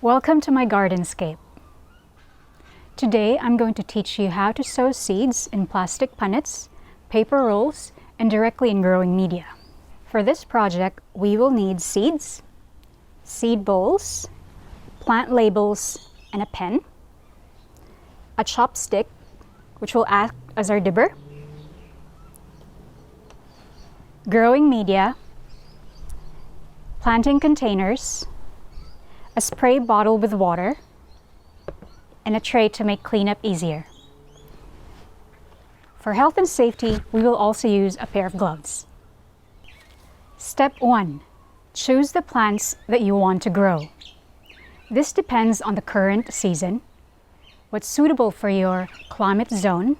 Welcome to my gardenscape. Today I'm going to teach you how to sow seeds in plastic punnets, paper rolls, and directly in growing media. For this project, we will need seeds, seed bowls, plant labels, and a pen, a chopstick, which will act as our dibber, growing media, planting containers, a spray bottle with water, and a tray to make cleanup easier. For health and safety, we will also use a pair of gloves. Step 1. Choose the plants that you want to grow. This depends on the current season, what's suitable for your climate zone,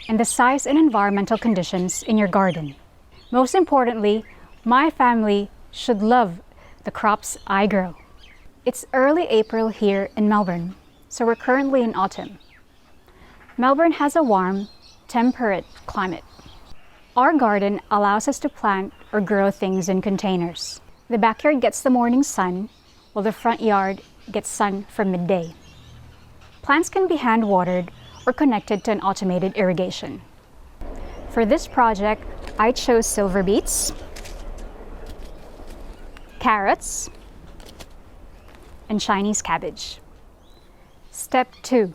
and the size and environmental conditions in your garden. Most importantly, my family should love the crops I grow. It's early April here in Melbourne, so we're currently in autumn. Melbourne has a warm, temperate climate. Our garden allows us to plant or grow things in containers. The backyard gets the morning sun, while the front yard gets sun from midday. Plants can be hand-watered or connected to an automated irrigation. For this project, I chose silver beets, carrots, and Chinese cabbage. Step 2.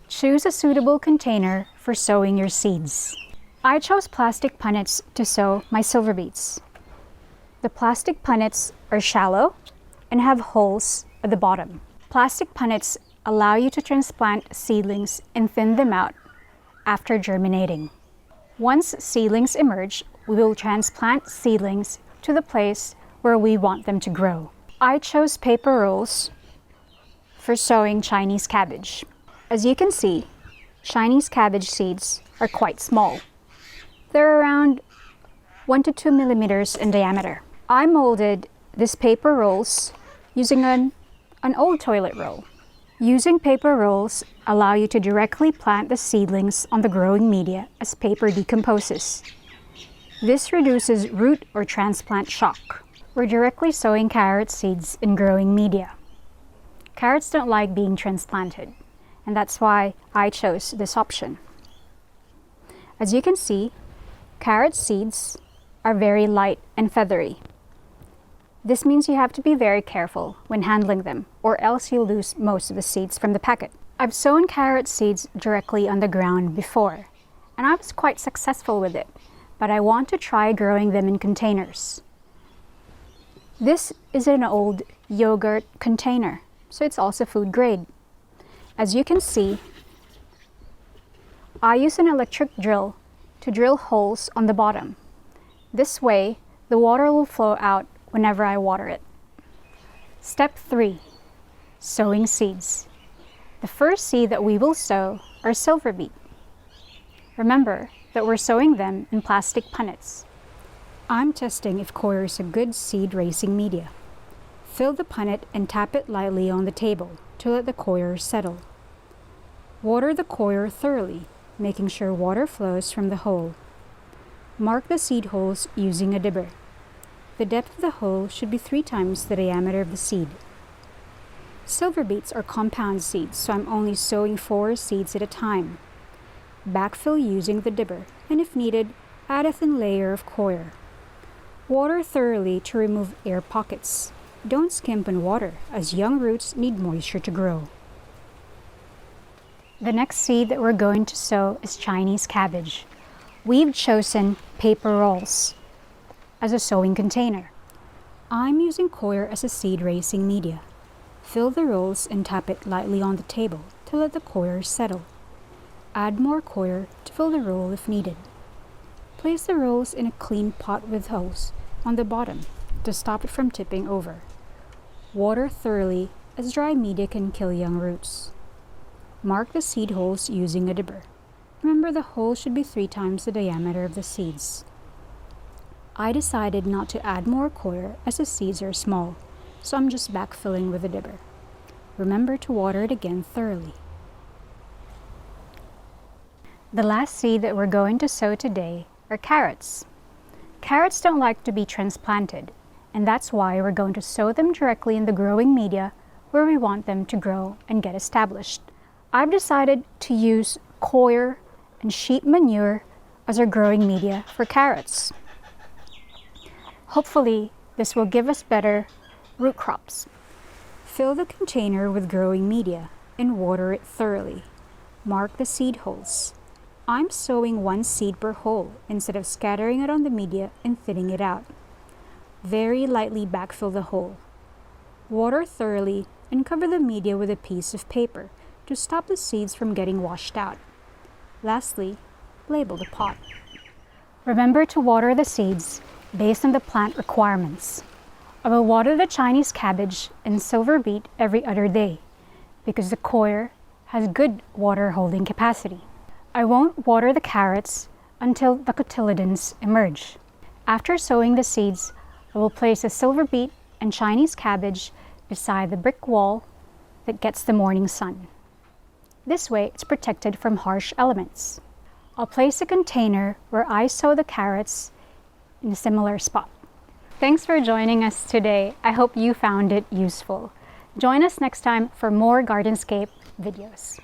Choose a suitable container for sowing your seeds. I chose plastic punnets to sow my silver beets. The plastic punnets are shallow and have holes at the bottom. Plastic punnets allow you to transplant seedlings and thin them out after germinating. Once seedlings emerge, we will transplant seedlings to the place where we want them to grow. I chose paper rolls for sowing Chinese cabbage. As you can see, Chinese cabbage seeds are quite small. They're around 1 to 2 millimeters in diameter. I molded these paper rolls using an old toilet roll. Using paper rolls allow you to directly plant the seedlings on the growing media as paper decomposes. This reduces root or transplant shock. We're directly sowing carrot seeds in growing media. Carrots don't like being transplanted, and that's why I chose this option. As you can see, carrot seeds are very light and feathery. This means you have to be very careful when handling them, or else you'll lose most of the seeds from the packet. I've sown carrot seeds directly on the ground before, and I was quite successful with it, but I want to try growing them in containers. This is an old yogurt container, so it's also food grade. As you can see, I use an electric drill to drill holes on the bottom. This way, the water will flow out whenever I water it. Step 3. Sowing seeds. The first seed that we will sow are silver beet. Remember that we're sowing them in plastic punnets. I'm testing if coir is a good seed raising media. Fill the punnet and tap it lightly on the table to let the coir settle. Water the coir thoroughly, making sure water flows from the hole. Mark the seed holes using a dibber. The depth of the hole should be 3 times the diameter of the seed. Silver beets are compound seeds, so I'm only sowing 4 seeds at a time. Backfill using the dibber, and if needed, add a thin layer of coir. Water thoroughly to remove air pockets. Don't skimp on water, as young roots need moisture to grow. The next seed that we're going to sow is Chinese cabbage. We've chosen paper rolls as a sowing container. I'm using coir as a seed raising media. Fill the rolls and tap it lightly on the table to let the coir settle. Add more coir to fill the roll if needed. Place the rolls in a clean pot with holes on the bottom to stop it from tipping over. Water thoroughly, as dry media can kill young roots. Mark the seed holes using a dibber. Remember, the hole should be 3 times the diameter of the seeds. I decided not to add more coir as the seeds are small, so I'm just backfilling with a dibber. Remember to water it again thoroughly. The last seed that we're going to sow today are carrots. Carrots don't like to be transplanted, and that's why we're going to sow them directly in the growing media where we want them to grow and get established. I've decided to use coir and sheep manure as our growing media for carrots. Hopefully, this will give us better root crops. Fill the container with growing media and water it thoroughly. Mark the seed holes. I'm sowing 1 seed per hole instead of scattering it on the media and thinning it out. Very lightly backfill the hole. Water thoroughly and cover the media with a piece of paper to stop the seeds from getting washed out. Lastly, label the pot. Remember to water the seeds based on the plant requirements. I will water the Chinese cabbage and silver beet every other day because the coir has good water holding capacity. I won't water the carrots until the cotyledons emerge. After sowing the seeds, I will place the silver beet and Chinese cabbage beside the brick wall that gets the morning sun. This way, it's protected from harsh elements. I'll place a container where I sow the carrots in a similar spot. Thanks for joining us today. I hope you found it useful. Join us next time for more Gardenscape videos.